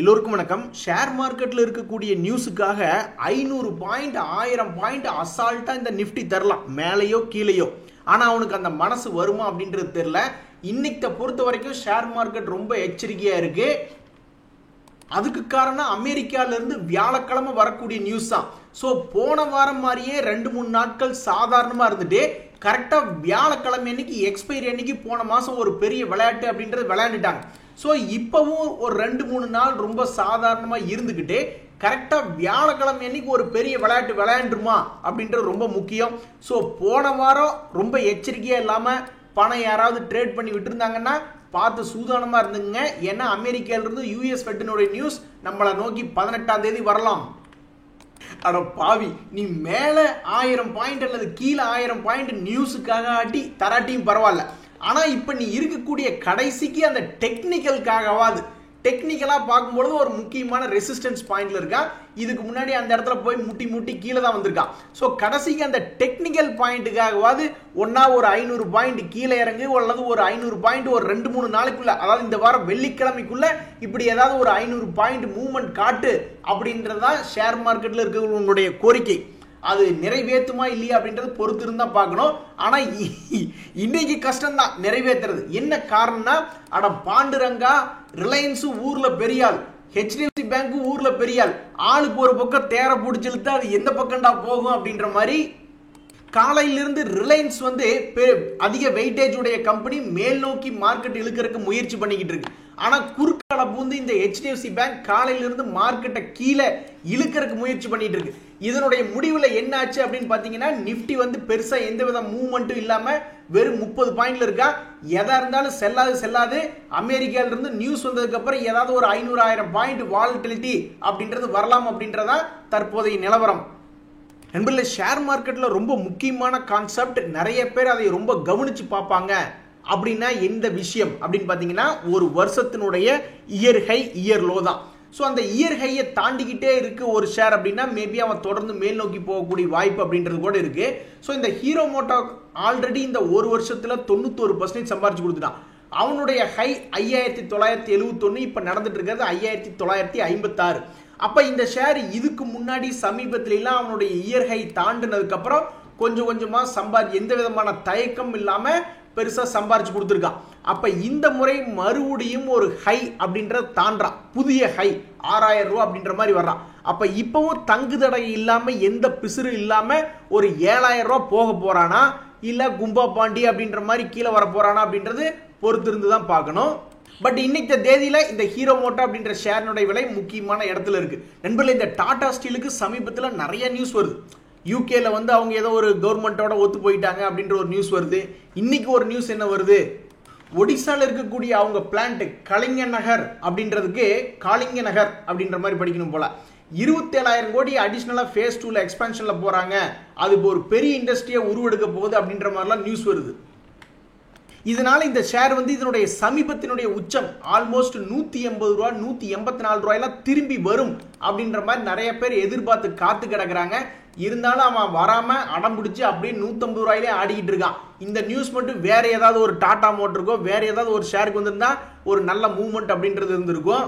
எல்லோருக்கும் வணக்கம். ஷேர் மார்க்கெட்டில் இருக்கக்கூடிய நியூஸுக்காக 500 பாயிண்ட் 1000 பாயிண்ட் அசால்ட்டாக இந்த நிஃப்டி தரலாம், மேலேயோ கீழேயோ. ஆனால் அவனுக்கு அந்த மனசு வருமா அப்படின்றது தெரியல. இன்னைக்கு பொறுத்த வரைக்கும் ஷேர் மார்க்கெட் ரொம்ப எச்சரிக்கையாக இருக்கு. அதுக்கு காரணம் அமெரிக்காவிலிருந்து வியாழக்கிழமை வரக்கூடிய நியூஸ் தான். ஸோ போன வாரம் மாதிரியே 2-3 நாட்கள் சாதாரணமாக இருந்துட்டு கரெக்டாக வியாழக்கிழமை அன்னைக்கு எக்ஸ்பைரி அன்னைக்கு போன மாதம் ஒரு பெரிய விளையாட்டு அப்படின்றது விளையாண்டுட்டாங்க. ஸோ இப்போவும் ஒரு 2-3 நாள் ரொம்ப சாதாரணமாக இருந்துக்கிட்டு கரெக்டாக வியாழக்கிழமை அன்னைக்கு ஒரு பெரிய விளையாட்டு விளையாண்டுருமா அப்படின்றது ரொம்ப முக்கியம். ஸோ போன வாரம் ரொம்ப எச்சரிக்கையாக இல்லாமல் பணம் யாராவது ட்ரேட் பண்ணி விட்டுருந்தாங்கன்னா பார்த்து சூதானமாக இருந்துங்க. ஏன்னா அமெரிக்காவிலிருந்து யூஎஸ் ஃபெட்டினுடைய நியூஸ் நம்மளை நோக்கி 18ஆம் தேதி வரலாம். அட பாவி, நீ மேலே 1000 பாயிண்ட் அல்லது கீழே 1000 பாயிண்ட் நியூஸுக்காக ஆட்டி தராட்டியும் பரவாயில்ல. ஆனால் இப்போ நீ இருக்கக்கூடிய கடைசிக்கு அந்த டெக்னிக்கலாக பார்க்கும்பொழுது ஒரு முக்கியமான ரெசிஸ்டன்ஸ் பாயிண்ட்ல இருக்கா. இதுக்கு முன்னாடி அந்த இடத்துல போய் முட்டி கீழே தான் வந்திருக்கான். ஸோ கடைசிக்கு அந்த டெக்னிக்கல் பாயிண்ட்டுக்காகவாது ஒன்னா ஒரு 500 பாயிண்ட் கீழே இறங்கு, அல்லது ஒரு 500 பாயிண்ட் ஒரு 2-3 நாளைக்குள்ள, அதாவது இந்த வாரம் வெள்ளிக்கிழமைக்குள்ள இப்படி ஏதாவது ஒரு 500 பாயிண்ட் மூவ்மெண்ட் காட்டு அப்படின்றதான் ஷேர் மார்க்கெட்டில் இருக்கிற உங்களுடைய கோரிக்கை. அது நிறைவேற்றுமா இல்லையா அப்படின்றது பொறுத்து இருந்தா பார்க்கணும். ஆனா இன்னைக்கு கஷ்டம்தான் நிறைவேற்றுறது. என்ன காரணம்னா, அட பாண்டுரங்கா, ரிலையன்ஸ் ஊர்ல பெரியாள், ஹெச்டிஎஃப்சி பேங்க் ஊர்ல பெரியாள், ஆளுக்கு ஒரு பக்கம் தேர பிடிச்சிழுத்தா அது எந்த பக்கம்டா போகும் அப்படின்ற மாதிரி காலையிலிருந்து ரிலையன்ஸ் அதிக வெயிட்டேஜ் உடைய கம்பெனி மேல் நோக்கி மார்க்கெட் இழுக்கிறதுக்கு முயற்சி பண்ணிக்கிட்டு இருக்கு. ஆனா குறுக்கால பூந்து இந்த ஹெச்டிஎஃப்சி பேங்க் காலையிலிருந்து மார்க்கெட்டை கீழே இழுக்கிறதுக்கு முயற்சி பண்ணிட்டு இருக்கு. இதனுடைய முடிவுல என்ன ஆச்சு அப்படின்னு பாத்தீங்கன்னா, நிப்டி பெருசா எந்த வித மூவ்மெண்ட்டும் இல்லாம வெறும் 30 பாயிண்ட்ல இருக்கா. எதா இருந்தாலும் செல்லாது. அமெரிக்காவிலிருந்து நியூஸ் வந்ததுக்கு அப்புறம் ஏதாவது ஒரு 500-1000 பாயிண்ட் வாலட்டிலிட்டி அப்படின்றது வரலாம் அப்படின்றதா தற்போதைய நிலவரம். நண்பர்களே, ஷேர் மார்க்கெட்ல ரொம்ப முக்கியமான கான்செப்ட், நிறைய பேர் அதை ரொம்ப கவனிச்சு பார்ப்பாங்க. அப்படின்னா எந்த விஷயம் அப்படின்னு பார்த்தீங்கன்னா, ஒரு வருஷத்தினுடைய இயர் ஹை இயர் லோ தான். ஸோ அந்த இயர் ஹையை தாண்டிக்கிட்டே இருக்கு ஒரு ஷேர் அப்படின்னா மேபி அவன் தொடர்ந்து மேல் நோக்கி போகக்கூடிய வாய்ப்பு அப்படின்றது கூட இருக்கு. ஸோ இந்த ஹீரோ மோட்டோ ஆல்ரெடி இந்த ஒரு வருஷத்துல 91% சம்பாரிச்சு கொடுத்துட்டான். அவனுடைய ஹை 5971, இப்ப நடந்துட்டு இருக்கிறது 5956. அப்ப இந்த ஷேர் இதுக்கு முன்னாடி சமீபத்துல எல்லாம் அவனுடைய இயர் ஹை தாண்டினதுக்கு அப்புறம் கொஞ்சம் கொஞ்சமா எந்த விதமான தயக்கம் இல்லாம பெருசா சம்பாரிச்சு கொடுத்துருக்கான். அப்ப இந்த முறை மறுபடியும் ஒரு ஹை அப்படின்றத தாண்டான், புதிய ஹை 6000 ரூபாய் அப்படின்ற மாதிரி வர்றான். அப்ப இப்பவும் தங்கு தடை இல்லாம எந்த பிசுறு இல்லாம ஒரு 7000 ரூபாய் போக போறானா இல்ல கும்பா பாண்டி அப்படின்ற மாதிரி கீழே வர போறானா அப்படின்றது பொறுத்து இருந்து தான் பார்க்கணும். பட் இன்னைக்கு தேதியில இந்த ஹீரோ மோட்டோ அப்படின்ற ஷேரினுடைய விலை முக்கியமான இடத்துல இருக்கு. நண்பர்களே, இந்த டாடா ஸ்டீலுக்கு சமீபத்தில் நிறைய நியூஸ் வருது. யூகேல அவங்க ஏதோ ஒரு கவர்மெண்டோட ஒத்து போயிட்டாங்க அப்படின்ற ஒரு நியூஸ் வருது. இன்னைக்கு ஒரு நியூஸ் என்ன வருது, ஒடிசால இருக்கக்கூடிய அவங்க பிளான்ட் கலிங்க நகர் அப்படின்றதுக்கு காளிங்க நகர் அப்படின்ற மாதிரி படிக்கணும் போல 27,000 கோடி அடிஷனலா ஃபேஸ் 2ல எக்ஸ்பான்ஷன்ல போறாங்க. அது ஒரு பெரிய இண்டஸ்ட்ரியா உருவெடுக்க போகுது அப்படின்ற மாதிரிலாம் நியூஸ் வருது. இதனால இந்த ஷேர் இதனுடைய சமீபத்தினுடைய உச்சம் ஆல்மோஸ்ட் 180 ரூபாய் 184 ரூபாயெல்லாம் திரும்பி வரும் அப்படின்ற மாதிரி நிறைய பேர் எதிர்பார்த்து காத்து கிடக்குறாங்க. இருந்தாலும் அவன் வராம அடம் பிடிச்சி அப்படியே 150 ரூபாயிலே ஆடிக்கிட்டு இருக்கான். இந்த நியூஸ் மட்டும் வேற ஏதாவது ஒரு டாடா மோட்டருக்கோ வேற ஏதாவது ஒரு ஷேருக்கு வந்திருந்தா ஒரு நல்ல மூவ்மெண்ட் அப்படின்றது இருந்திருக்கும்.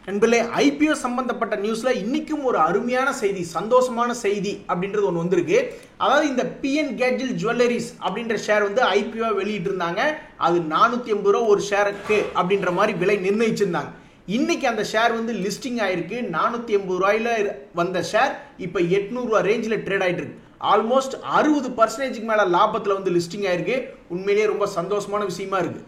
நண்பர்களே, ஐபிஓ சம்பந்தப்பட்ட நியூஸ்ல இன்னைக்கும் ஒரு அருமையான செய்தி, சந்தோஷமான செய்தி அப்படின்றது ஒன்று வந்திருக்கு. அதாவது இந்த பிஎன் கேஜில் ஜுவல்லரிஸ் அப்படின்ற ஷேர் ஐபிஓ வெளியிட்டு இருந்தாங்க. அது 480 ரூபா ஒரு ஷேருக்கு அப்படின்ற மாதிரி விலை நிர்ணயிச்சிருந்தாங்க. இன்னைக்கு அந்த ஷேர் லிஸ்டிங் ஆயிருக்கு. 480 ரூபாயில வந்த ஷேர் இப்ப 800 ரூபாய் ரேஞ்சில் ட்ரேட் ஆயிட்டு இருக்கு. ஆல்மோஸ்ட் 60% மேல லாபத்துல லிஸ்டிங் ஆயிருக்கு. உண்மையிலேயே ரொம்ப சந்தோஷமான விஷயமா இருக்கு.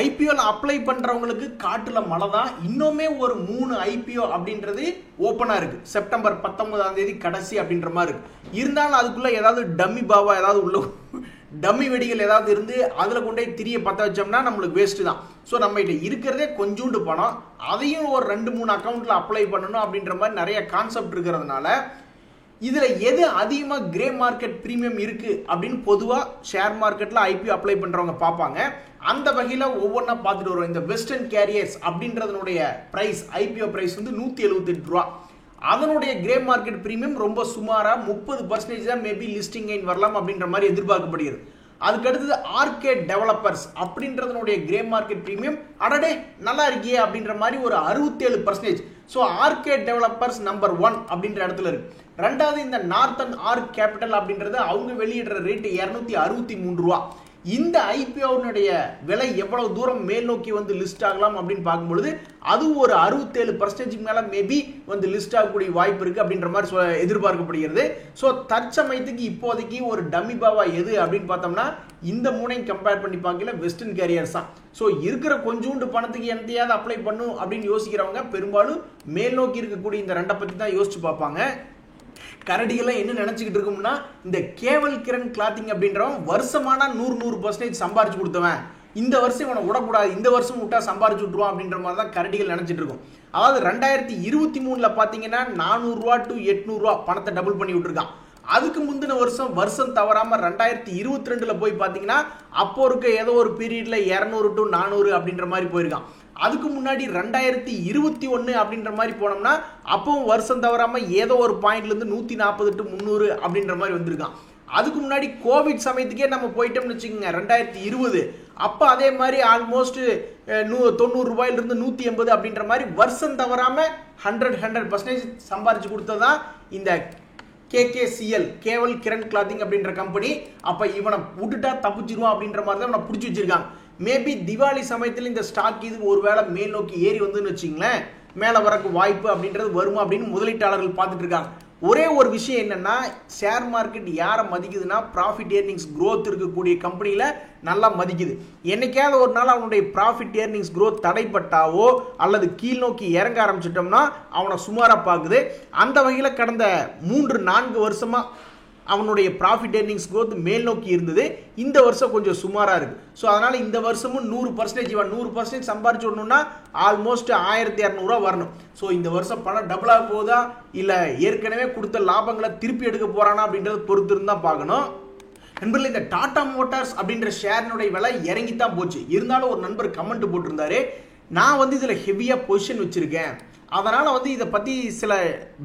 ஐபிஓல அப்ளை பண்றவங்களுக்கு காட்டுல மழை தான். இன்னுமே ஒரு 3 ஐபிஓ அப்படின்றது ஓப்பனா இருக்கு. செப்டம்பர் 19ஆம் தேதி கடைசி அப்படின்ற மாதிரி இருக்கு. இருந்தாலும் அதுக்குள்ள ஏதாவது டம்மி பாவா ஏதாவது உள்ள டம்மி வெடிகள் ஏதாவது இருந்து அதுல கொண்டே திரிய பத்த வச்சோம்னா நம்மளுக்கு வேஸ்ட் தான். ஸோ நம்ம கிட்ட இருக்கிறதே கொஞ்சோண்டு பணம், அதையும் ஒரு 2-3 அக்கௌண்ட்ல அப்ளை பண்ணணும் அப்படின்ற மாதிரி நிறைய கான்செப்ட் இருக்கிறதுனால இதுல எது அதிகமா கிரே மார்க்கெட் பிரீமியம் இருக்கு அப்படின்னு பொதுவா ஷேர் மார்க்கெட்ல ஐபிஓ அப்ளை பண்றவங்க பார்ப்பாங்க. அந்த வகையில ஒவ்வொன்றா பார்த்துட்டு வருவோம். இந்த வெஸ்டர்ன் கேரியர்ஸ் அப்படின்றதனுடைய பிரைஸ், ஐபிஓ பிரைஸ் 178 ரூபா. அதனுடைய கிரே மார்க்கெட் பிரீமியம் ரொம்ப சுமாரா 30% தான் மேபி லிஸ்டிங் கெயின் வரலாம் அப்படின்ற மாதிரி எதிர்பார்க்கப்படுகிறது. அதுக்கு அடுத்தது ஆர்கேட் டெவலப்பர்ஸ் அப்படின்றதனுடைய கிரே மார்க்கெட் பிரீமியம் அடடே நல்லா இருக்கியே அப்படின்ற மாதிரி ஒரு 67%. ஸோ ஆர்கேட் டெவலப்பர்ஸ் நம்பர் 1 அப்படின்ற இடத்துல இருக்கு. ரெண்டாவது இந்த நார்த்தன் ஆர்க் கேபிட்டல் அப்படின்றது அவங்க வெளியிடுற ரேட்டு 263 ரூபா. இந்த ஐபிஓனுடைய விலை எவ்வளவு தூரம் மேல் நோக்கி வந்து லிஸ்ட் ஆகலாம் அப்படின்னு பார்க்கும்பொழுது அது ஒரு 67% மேல மேபி வந்து லிஸ்ட் ஆகக்கூடிய வாய்ப்பு இருக்கு அப்படின்ற மாதிரி எதிர்பார்க்கப்படுகிறது. ஸோ தற்சமயத்துக்கு இப்போதைக்கு ஒரு டம்மி பாவா எது அப்படின்னு பார்த்தோம்னா இந்த மூணையும் கம்பேர் பண்ணி பார்க்கல வெஸ்டர்ன் கேரியர்ஸ் தான். ஸோ இருக்கிற கொஞ்சோண்டு பணத்துக்கு எந்தையாவது அப்ளை பண்ணும் அப்படின்னு யோசிக்கிறவங்க பெரும்பாலும் மேல் நோக்கி இருக்கக்கூடிய இந்த ரெண்டை பத்தி தான் யோசிச்சு பார்ப்பாங்க. கரடிகளாம் என்ன நினைச்சுக்கிட்டு இருக்கும்னா இந்த கேவல் கிரண் கிளாத்திங் அப்படின்றவன் வருஷமான 100% சம்பாரிச்சு கொடுத்தவன், இந்த வருஷம் இவனை விடக்கூடாது, இந்த வருஷம் விட்டா சம்பாரிச்சு விட்டுருவான் அப்படின்ற மாதிரி தான் கரடிகள் நினைச்சிட்டு இருக்கும். அதாவது 2023 பாத்தீங்கன்னா 400 ரூபா டு 800 ரூபா பணத்தை டபுள் பண்ணி விட்டுருக்கான். அதுக்கு முந்தின வருஷம் தவறாம 2022 போய் பாத்தீங்கன்னா அப்போ இருக்க ஏதோ ஒரு பீரியட்ல 200 டு 400 அப்படின்ற மாதிரி போயிருக்கான். அதுக்கு முன்னாடி 2021 அப்படின்ற மாதிரி போனோம்னா அப்பவும் வருஷம் தவறாம ஏதோ ஒரு பாயிண்ட்ல இருந்து 140 டு 300 அப்படின்ற மாதிரி வந்திருக்கான். அதுக்கு முன்னாடி கோவிட் சமயத்துக்கே நம்ம போயிட்டோம்னு வச்சுக்கோங்க 2020, அப்ப அதே மாதிரி ஆல்மோஸ்ட் 90 ரூபாயிலிருந்து 180 அப்படின்ற மாதிரி வருஷம் தவறாம 100% சம்பாரிச்சு கொடுத்ததான் இந்த KKCL கேவல் கிரண் கிளாத்திங் அப்படின்ற கம்பெனி. அப்ப இவனை விட்டுட்டா தப்பிச்சிருவான் அப்படின்ற மாதிரி தான் இவனை பிடிச்சி வச்சிருக்காங்க. மேபி திவாலி சமயத்தில் இந்த ஸ்டாக் இது ஒருவேளை மேல் நோக்கி ஏறி வந்துன்னு வச்சுங்களேன், மேலே வரக்கு வாய்ப்பு அப்படின்றது வருமா அப்படின்னு முதலீட்டாளர்கள் பார்த்துட்டு இருக்காங்க. ஒரே ஒரு விஷயம் என்னன்னா ஷேர் மார்க்கெட் யாரை மதிக்குதுன்னா ப்ராஃபிட் ஏர்னிங்ஸ் க்ரோத் இருக்கக்கூடிய கம்பெனியில நல்லா மதிக்குது. என்னைக்காவது ஒரு நாள் அவனுடைய ப்ராஃபிட் ஏர்னிங்ஸ் க்ரோத் தடைப்பட்டாவோ அல்லது கீழ் நோக்கி இறங்க ஆரம்பிச்சிட்டோம்னா அவனை சுமாராக பார்க்குது. அந்த வகையில் கடந்த 3-4 வருஷமா அவனுடைய ப்ராஃபிட் ஏர்னிங்ஸ் க்ரோத் மேல் நோக்கி இருந்தது. இந்த வருஷம் கொஞ்சம் சுமாராக இருக்கு. ஸோ அதனால இந்த வருஷமும் 100% இவன் 100% சம்பாரிச்சு விடணும்னா ஆல்மோஸ்ட் 1200 ரூபா வரணும். ஸோ இந்த வருஷம் பணம் டபுளாக போகுதா இல்லை ஏற்கனவே கொடுத்த லாபங்களை திருப்பி எடுக்க போறானா அப்படின்றத பொறுத்து இருந்தால் பார்க்கணும். நண்பர்கள் இந்த டாடா மோட்டார்ஸ் அப்படின்ற ஷேரினுடைய விலை இறங்கித்தான் போச்சு. இருந்தாலும் ஒரு நண்பர் கமெண்ட் போட்டிருந்தாரு, நான் வந்து இதில் ஹெவியாக பொசிஷன் வச்சிருக்கேன், அதனால வந்து இதை பற்றி சில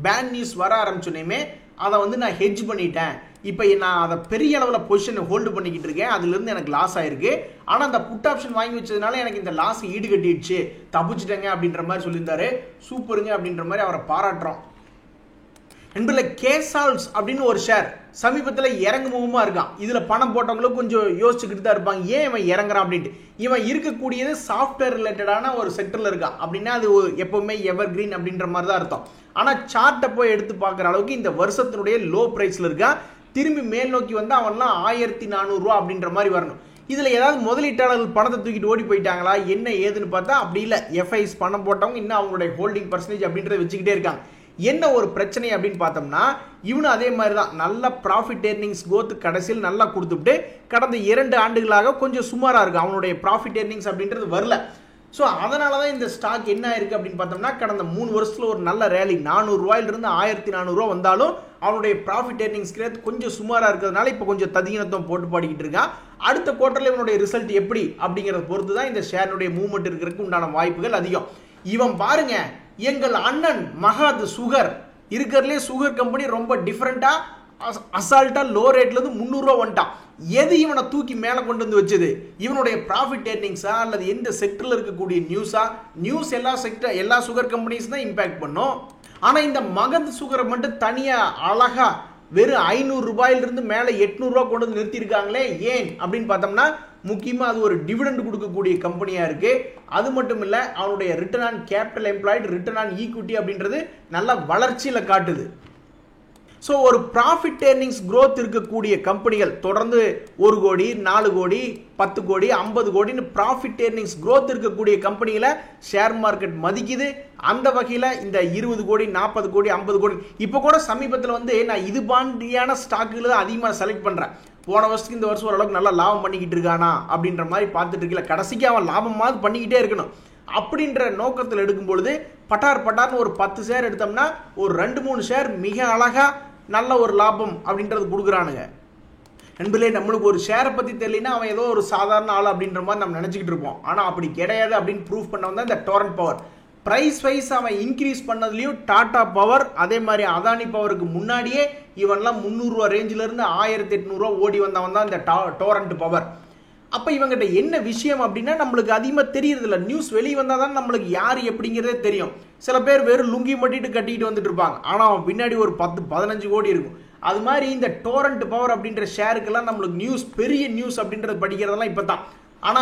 பேட் நியூஸ் வர ஆரம்பிச்சோன்னே அதை வந்து நான் ஹெட்ஜ் பண்ணிட்டேன், இப்போ நான் அதை பெரிய அளவில் பொசிஷனை ஹோல்டு பண்ணிக்கிட்டு இருக்கேன், அதுலேருந்து எனக்கு லாஸ் ஆயிருக்கு, ஆனால் அந்த புட் ஆப்ஷன் வாங்கி வச்சதுனால எனக்கு இந்த லாஸ் ஈடு கட்டிடுச்சு, தப்பிச்சிட்டேங்க அப்படின்ற மாதிரி சொல்லியிருந்தாரு. சூப்பருங்க அப்படின்ற மாதிரி அவரை பாராட்டுறோம். நண்பர்களே கேசால்ஸ் அப்படின்னு ஒரு ஷேர் சமீபத்தில் இறங்கு முகமா இருக்கான். இதுல பணம் போட்டவங்களும் கொஞ்சம் யோசிச்சுக்கிட்டு தான் இருப்பாங்க, ஏன் இவன் இறங்குறான் அப்படின்ட்டு. இவன் இருக்கக்கூடியது சாஃப்ட்வேர் ரிலேட்டடான ஒரு செக்டர்ல இருக்கான். அப்படின்னா அது எப்பவுமே எவர் கிரீன் அப்படின்ற மாதிரி தான் அர்த்தம். ஆனா சார்ட்டை போய் எடுத்து பார்க்குற அளவுக்கு இந்த வருஷத்தினுடைய லோ பிரைஸ்ல இருக்கான். திரும்பி மேல் நோக்கி வந்து அவன்லாம் 1400 ரூபா அப்படின்ற மாதிரி வரணும். இதுல ஏதாவது முதலீட்டாளர்கள் பணத்தை தூக்கிட்டு ஓடி போயிட்டாங்களா என்ன ஏதுன்னு பார்த்தா அப்படி இல்லை. எஃப்ஐஸ் பணம் போட்டவங்க இன்னும் அவங்களுடைய ஹோல்டிங் பர்சன்டேஜ் அப்படின்றத வச்சுக்கிட்டே இருக்காங்க. என்ன ஒரு பிரச்சனை அப்படின்னு பார்த்தோம்னா இவனும் அதே மாதிரி தான் நல்ல ப்ராஃபிட் ஏர்னிங்ஸ் க்ரோத் கடைசியில் நல்லா கொடுத்துட்டு கடந்த 2 ஆண்டுகளாக கொஞ்சம் சுமாராக இருக்கு, அவனுடைய ப்ராஃபிட் ஏர்னிங்ஸ் அப்படின்றது வரல. ஸோ அதனால தான் இந்த ஸ்டாக் என்ன ஆயிருக்கு அப்படின்னு பார்த்தோம்னா கடந்த 3 வருஷத்துல ஒரு நல்ல ரேலி 400 ரூபாயிலிருந்து 1400 ரூபா வந்தாலும் அவனுடைய ப்ராஃபிட் ஏர்னிங்ஸ் கிரேட் கொஞ்சம் சுமாராக இருக்கிறதுனால இப்போ கொஞ்சம் ததீனத்துவம் போட்டு பாடிக்கிட்டு இருக்கான். அடுத்த குவார்டர்ல இவனுடைய ரிசல்ட் எப்படி அப்படிங்கிறத பொறுத்து தான் இந்த ஷேருடைய மூவ்மெண்ட் இருக்கிறதுக்கு உண்டான வாய்ப்புகள் அதிகம். இவன் பாருங்க, எங்கள் அண்ணன் மகாத் சுகர் இருக்கிறதுலே சுகர் கம்பெனி ரொம்ப டிஃபரெண்டா அசால்ட்டா லோ ரேட்ல இருந்து 300 ரூபா வந்துட்டான். எது இவனை தூக்கி மேல கொண்டு வந்து வச்சது? இவனுடைய ப்ராஃபிட் ஏர்னிங்ஸா அல்லது எந்த செக்டர்ல இருக்கக்கூடிய நியூஸா? நியூஸ் எல்லா சுகர் கம்பெனிஸ் தான் இம்பாக்ட் பண்ணும். ஆனா இந்த மகத் சுகரை மட்டும் தனியா அழகா வெறும் 500 ரூபாயிலிருந்து மேல 800 ரூபாய் கொண்டு வந்து நிறுத்தி இருக்காங்களே, ஏன் அப்படின்னு பார்த்தோம்னா முக்கியமா அது ஒரு டிவிடெண்ட் கொடுக்கக்கூடிய கம்பெனியா இருக்கு. அது மட்டும் இல்ல அவனுடைய return on capital employed, return on equity அப்படின்றது நல்ல வளர்ச்சியில காட்டுது. ஸோ ஒரு ப்ராஃபிட் ஏர்னிங்ஸ் க்ரோத் இருக்கக்கூடிய கம்பெனிகள் தொடர்ந்து 1 கோடி 4 கோடி 10 கோடி 50 கோடின்னு ப்ராஃபிட் ஏர்னிங்ஸ் க்ரோத் இருக்கக்கூடிய கம்பெனிகளை ஷேர் மார்க்கெட் மதிக்குது. அந்த வகையில் இந்த 20 கோடி 40 கோடி 50 கோடி இப்போ கூட சமீபத்தில் வந்து நான் இது பாண்டியான ஸ்டாக்குகளை தான் அதிகமாக செலக்ட் பண்ணுறேன். போன வருஷத்துக்கு இந்த வருஷம் ஓரளவுக்கு நல்லா லாபம் பண்ணிக்கிட்டு இருக்கானா அப்படின்ற மாதிரி பார்த்துட்டு இருக்கல, கடைசிக்கு அவன் லாபமாவது பண்ணிக்கிட்டே இருக்கணும் அப்படின்ற நோக்கத்தில் எடுக்கும் பொழுது பட்டார் பட்டார்னு ஒரு 10 ஷேர் எடுத்தோம்னா ஒரு 2-3 ஷேர் மிக அழகா நல்ல ஒரு லாபம் அப்படின்றது கொடுக்குறானுங்க. நண்பர்களே, நம்மளுக்கு ஒரு ஷேரை பற்றி தெரியலனா அவன் ஏதோ ஒரு சாதாரண ஆள் அப்படின்ற மாதிரி நம்ம நினச்சிக்கிட்டு இருப்போம். ஆனால் அப்படி கிடையாது அப்படின்னு ப்ரூவ் பண்ண வந்தால் இந்த டோரண்ட் பவர் பிரைஸ் வைஸ் அவன் இன்க்ரீஸ் பண்ணதுலயும் டாடா பவர் அதே மாதிரி அதானி பவருக்கு முன்னாடியே இவன்லாம் 300 ரூபா ரேஞ்சில இருந்து 1800 ரூபா ஓடி வந்தவன் தான் இந்த டோரண்ட் பவர். அப்ப இவங்கிட்ட என்ன விஷயம் அப்படின்னா நம்மளுக்கு அதிகமா தெரியறது இல்ல. நியூஸ் வெளியே வந்தாதான் நம்மளுக்கு யாரு எப்படிங்கிறதே தெரியும். சில பேர் வெறும் லுங்கி மட்டிட்டு கட்டிட்டு வந்துட்டு இருப்பாங்க, ஆனா அவன் பின்னாடி ஒரு 10-15 கோடி இருக்கும். அது மாதிரி இந்த டோரண்ட் பவர் அப்படின்ற ஷேருக்கெல்லாம் நம்மளுக்கு நியூஸ் பெரிய நியூஸ் அப்படின்றது படிக்கிறதெல்லாம் இப்பதான். ஆனா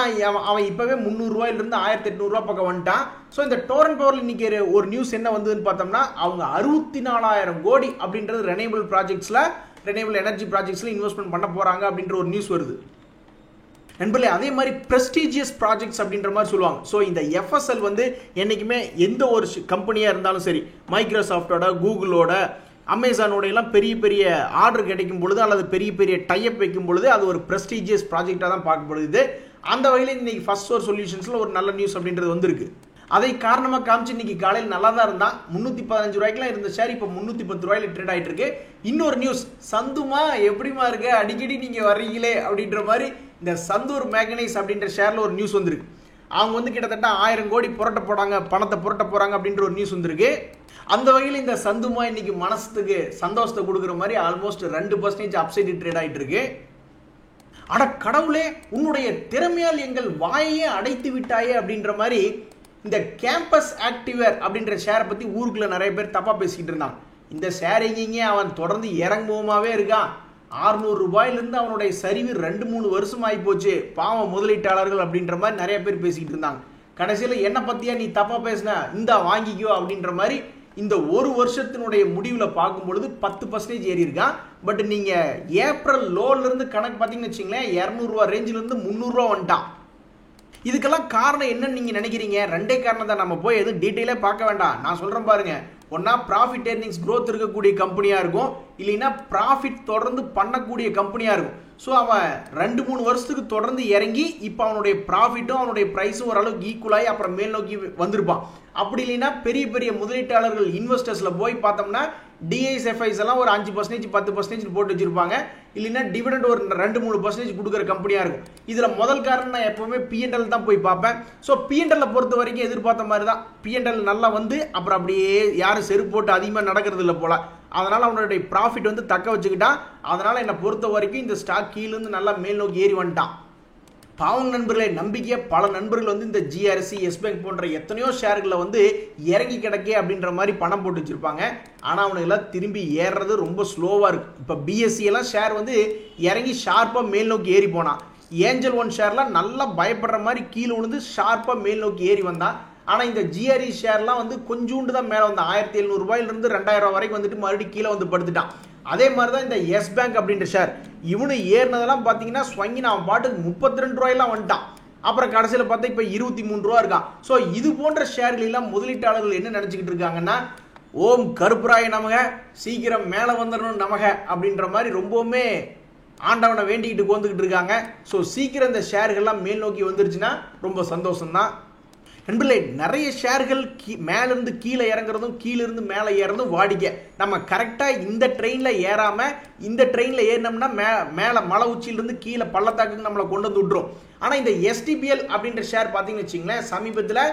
அவன் இப்பவே 300 ரூபாயிலிருந்து 1800 ரூபாய் பக்கம் வந்துட்டான். ஸோ இந்த டோரண்ட் பவர்ல இன்னைக்கு ஒரு நியூஸ் என்ன வந்ததுன்னு பார்த்தோம்னா, அவங்க 64,000 கோடி அப்படின்றது ரெனியபிள் எனர்ஜி ப்ராஜெக்ட்ஸ்ல இன்வெஸ்ட்மெண்ட் பண்ண போறாங்க அப்படின்ற ஒரு நியூஸ் வருது நண்பர்களே. அதே மாதிரி பிரஸ்டீஜியஸ் ப்ராஜெக்ட்ஸ் அப்படின்ற மாதிரி சொல்லுவாங்க. ஸோ இந்த எஃப்எஸ்எல் வந்து என்னைக்குமே எந்த ஒரு கம்பெனியா இருந்தாலும் சரி, மைக்ரோசாஃப்டோட, கூகுளோட, அமேசானோட எல்லாம் பெரிய பெரிய ஆர்டர் கிடைக்கும் பொழுது அல்லது பெரிய பெரிய டைப் வைக்கும் பொழுது அது ஒரு பிரஸ்டீஜியஸ் ப்ராஜெக்டா தான் பார்க்கப்படுது. அந்த வகையில் இன்னைக்கு ஃபர்ஸ்ட் சோர்ஸ் சொல்யூஷன்ஸ்ல ஒரு நல்ல நியூஸ் அப்படின்றது வந்திருக்கு. அதை காரணமா காமிச்சு இன்னைக்கு காலையில் நல்லா தான் இருந்தா 315 ரூபாய்க்குலாம் இருந்த ஷேர் இப்போ 310 ரூபாயில ட்ரேட் ஆயிட்டு இருக்கு. இன்னொரு நியூஸ், சந்துமா எப்படிமா இருக்கு, அடிக்கடி நீங்க வர்றீங்களே அப்படின்ற மாதிரி இந்த சந்தூர் மேக்னைஸ் அப்படின்ற ஷேர்ல ஒரு நியூஸ் வந்திருக்கு. அவங்க வந்து கிட்டத்தட்ட 1000 கோடி பணத்தை புரட்ட போறாங்க அப்படின்ற ஒரு நியூஸ் வந்திருக்கு. அந்த வகையில் இந்த சந்துமா இன்னைக்கு மனசுக்கு சந்தோஷத்தை கொடுக்குற மாதிரி ஆல்மோஸ்ட் 2% அப்சைட் ட்ரேட் ஆயிட்டு இருக்கு. அட கடவுளே, உன்னுடைய திறமையால் எங்கள் வாயே அடைத்து விட்டாயே அப்படின்ற மாதிரி இந்த கேம்பஸ் ஆக்டிவேர் அப்படின்ற ஷேரை பத்தி ஊருக்குள்ள நிறைய பேர் தப்பா பேசிக்கிட்டு இருந்தாங்க. இந்த ஷேர் எங்கீங்க அவன் தொடர்ந்து இறங்குவோமாவே இருக்கான். 600 ரூபாயிலிருந்து அவனுடைய சரிவு 2-3 வருஷம் ஆகி போச்சு, பாவம் முதலீட்டாளர்கள் அப்படின்ற மாதிரி நிறைய பேர் பேசிக்கிட்டு இருந்தாங்க. கடைசியில என்ன பத்தியா நீ தப்பா பேசின, இந்த வாங்கிக்கோ அப்படின்ற மாதிரி இந்த ஒரு வருஷத்தினுடைய முடிவுல பார்க்கும் பொழுது 10% ஏறி இருக்கான். பட் நீங்க ஏப்ரல் லோல இருந்து கணக்கு பார்த்தீங்கன்னு வச்சுங்களேன், 200 ரூபா ரேஞ்சில இருந்து 300 ரூபா வந்துட்டான். இதுக்கெல்லாம் காரணம் என்னன்னு நீங்க நினைக்கிறீங்க? ரெண்டே காரணம் தான். நம்ம போய் எதுவும் டீட்டெயிலே பார்க்க வேண்டாம், நான் சொல்றேன் பாருங்க. ஒன்னா ப்ராஃபிட் ஏர்னிங்ஸ் growth இருக்கக்கூடிய கம்பெனியா இருக்கும், இல்லைன்னா ப்ராஃபிட் தொடர்ந்து பண்ணக்கூடிய கம்பெனியா இருக்கும். ஸோ அவன் 2-3 வருஷத்துக்கு தொடர்ந்து இறங்கி இப்போ அவனுடைய ப்ராஃபிட்டும் அவனுடைய ப்ரைஸும் ஓரளவுக்கு ஈக்குவலாகி அப்புறம் மேல் நோக்கி வந்திருப்பான். அப்படி இல்லைன்னா பெரிய பெரிய முதலீட்டாளர்கள் இன்வெஸ்டர்ஸ்ல போய் பார்த்தோம்னா டிஐஎஸ்எஃப்ஐஸ் எல்லாம் ஒரு 5% 10% போட்டு வச்சிருப்பாங்க. இல்லைன்னா டிவிடெண்ட் ஒரு 2-3% கொடுக்குற கம்பெனியா இருக்கும். இதுல முதல் காரணம் நான் எப்பவுமே P&L தான் போய் பார்ப்பேன். ஸோ P&L பொறுத்த வரைக்கும் எதிர்பார்த்த மாதிரி தான். P&L நல்லா வந்து அப்புறம் அப்படியே யாரும் செருப்பு போட்டு அதிகமாக நடக்கிறது இல்லை போல. அதனால அவனுடைய ப்ராஃபிட் வந்து தக்க வச்சுக்கிட்டான். அதனால என்னை பொறுத்த வரைக்கும் இந்த ஸ்டாக் கீழிருந்து நல்லா மேல் நோக்கி ஏறி வந்துட்டான். பாவம் நண்பர்களே, நம்பிக்கையா பல நண்பர்கள் வந்து இந்த ஜிஆர்சி, எஸ் பேங்க் போன்ற எத்தனையோ ஷேர்களை வந்து இறங்கி கிடக்கே அப்படின்ற மாதிரி பணம் போட்டு வச்சிருப்பாங்க. ஆனால் அவனுக்கு எல்லாம் திரும்பி ஏறுறது ரொம்ப ஸ்லோவா இருக்கு. இப்போ பிஎஸ்சி எல்லாம் ஷேர் வந்து இறங்கி ஷார்ப்பா மேல் நோக்கி ஏறி போனான். ஏஞ்சல் ஒன் ஷேர்லாம் நல்லா பயப்படுற மாதிரி கீழே விழுந்து ஷார்ப்பா மேல் நோக்கி ஏறி வந்தான். ஆனா இந்த ஜிஆர்இ ஷேர்லாம் வந்து கொஞ்சூண்டு தான் மேல வந்து 1700 ரூபாயிலிருந்து 2000 ரூபாய் வரைக்கும் வந்துட்டு மறுபடியும் கீழே வந்து படுத்துட்டான். அதே மாதிரி தான் இந்த எஸ் பேங்க் அப்படின்ற ஷேர், இவனு ஏறினதெல்லாம் பாத்தீங்கன்னா ஸ்வங்கி அவன் பாட்டுக்கு 32 ரூபாயெல்லாம் வந்துட்டான். அப்புறம் கடைசியில் பார்த்தா இப்ப 23 ரூபா இருக்கான். ஸோ இது போன்ற ஷேர்கள் எல்லாம் முதலீட்டாளர்கள் என்ன நினைச்சுக்கிட்டு இருக்காங்கன்னா, ஓம் கருப்புராய நமக, சீக்கிரம் மேல வந்துடணும் நமக அப்படின்ற மாதிரி ரொம்பவுமே ஆண்டவனை வேண்டிக்கிட்டு கோந்துக்கிட்டு இருக்காங்க. ஸோ சீக்கிரம் இந்த ஷேர்கள்லாம் மேல் நோக்கி வந்துருச்சுன்னா ரொம்ப சந்தோஷம் தான். நண்பர்களே, நிறைய ஷேர்கள் மேலிருந்து கீழே இறங்குறதும் கீழிருந்து மேலே ஏறதும் வாடிக்கை. நம்ம கரெக்டாக இந்த ட்ரெயினில் ஏறாம இந்த ட்ரெயினில் ஏறினோம்னா மேலே மலை உச்சியிலிருந்து கீழே பள்ளத்தாக்குக்கு நம்மளை கொண்டு வந்து விட்டுரும். ஆனால் இந்த எஸ்டிபிஎல் அப்படின்ற ஷேர் பார்த்தீங்கன்னு வச்சிங்களேன், சமீபத்தில்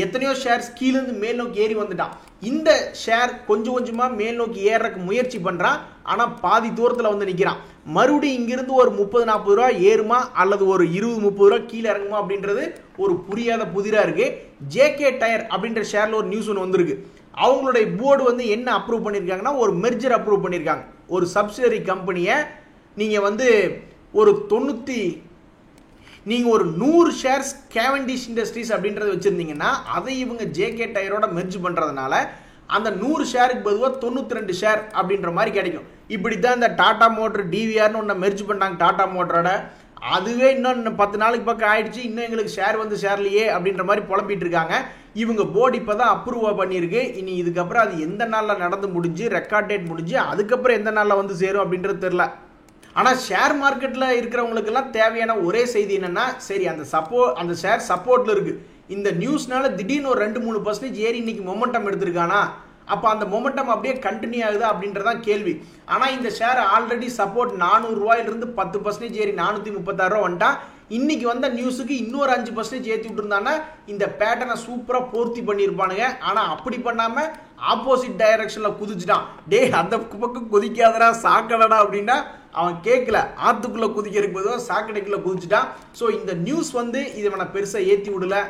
எத்தனையோ ஷேர்ஸ் கீழிருந்து மேல் நோக்கி ஏறி வந்துட்டான். இந்த ஷேர் கொஞ்சம் கொஞ்சமா மேல் நோக்கி ஏறக்கு முயற்சி பண்றான். ஆனா பாதி தூரத்துல வந்து நிக்கிறான். மறுபடியும் இங்கிருந்து ஒரு 30-40 ரூபாய் ஏறுமா அல்லது ஒரு 20-30 ரூபாய் கீழே இறங்குமா அப்படின்றது ஒரு புரியாத புதிரா இருக்கு. ஜேகே டயர் அப்படின்ற ஷேர்ல ஒரு நியூஸ் ஒன்று வந்திருக்கு. அவங்களுடைய போர்டு வந்து என்ன அப்ரூவ் பண்ணிருக்காங்கன்னா, ஒரு மெர்ஜர் அப்ரூவ் பண்ணிருக்காங்க. ஒரு சப்சிடரி கம்பெனியை நீங்க வந்து ஒரு 100 ஷேர்ஸ் கேவண்டிஷ் இண்டஸ்ட்ரீஸ் அப்படின்றத வச்சிருந்தீங்கன்னா அதை இவங்க ஜேகே டயரோட மெர்ஜ் பண்றதுனால அந்த 100 ஷேருக்கு பொதுவாக 92 ஷேர் அப்படின்ற மாதிரி கிடைக்கும். இப்படித்தான் இந்த டாடா மோட்டர் டிவிஆர்னு ஒன்று மெர்ஜ் பண்ணாங்க டாடா மோட்டரோட. அதுவே இன்னும் 10 நாளுக்கு பக்கம் ஆயிடுச்சு, இன்னும் எங்களுக்கு ஷேர் வந்து ஷேர்லையே அப்படின்ற மாதிரி புலம்பிட்டு இருக்காங்க. இவங்க போர்டு இப்பதான் அப்ரூவ் பண்ணியிருக்கு. இனி இதுக்கப்புறம் அது எந்த நாளில் நடந்து முடிஞ்சு ரெக்கார்ட் டேட் முடிஞ்சு அதுக்கப்புறம் எந்த நாளில் வந்து சேரும் அப்படின்றது தெரியல. ஆனால் ஷேர் மார்க்கெட்டில் இருக்கிறவங்களுக்கு எல்லாம் தேவையான ஒரே செய்தி என்னன்னா, சரி அந்த ஷேர் சப்போர்ட்ல இருக்கு, இந்த நியூஸ்னால திடீர்னு ஒரு 2-3% ஏறி இன்னைக்கு மொமெண்டம் எடுத்திருக்கானா, அப்போ அந்த மொமெண்டம் அப்படியே கண்டினியூ ஆகுதா அப்படின்றதான் கேள்வி. ஆனால் இந்த ஷேர் ஆல்ரெடி சப்போர்ட் 400 ரூபாயிலிருந்து 10% ஏறி 436 ரூபா வந்துட்டான். இன்னைக்கு வந்த நியூஸுக்கு இன்னொரு 5% ஏற்றி விட்டுருந்தாங்கன்னா இந்த பேட்டர்னை சூப்பராக பூர்த்தி பண்ணியிருப்பானுங்க. ஆனால் அப்படி பண்ணாமல் ஆப்போசிட் டைரக்ஷனில் குதிச்சுட்டான். டே அந்த பக்கம் குதிக்காதடா சாக்கடடா அப்படின்னா அவன் கேட்கல, ஆத்துக்குள்ளே குதிக்கிறதுக்கு பொதுவாக சாக்கடைக்குள்ளே குதிச்சுட்டான். ஸோ இந்த நியூஸ் வந்து இதை அவனை பெருசாக ஏற்றி விடல.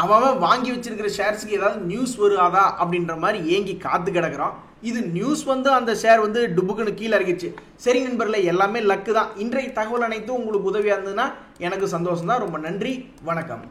அவன் வாங்கி வச்சிருக்கிற ஷேர்ஸுக்கு ஏதாவது நியூஸ் வருதா அப்படின்ற மாதிரி ஏங்கி காத்து கிடக்குறான். இது நியூஸ் வந்து அந்த ஷேர் வந்து டுபுக்குன்னு கீழே இறங்கிடுச்சு. சரி நண்பர்களே, எல்லாமே லக்கு தான். இன்றைய தகவல் அனைத்தும் உங்களுக்கு உதவியாக இருந்ததுன்னா எனக்கு சந்தோஷம் தான். ரொம்ப நன்றி, வணக்கம்.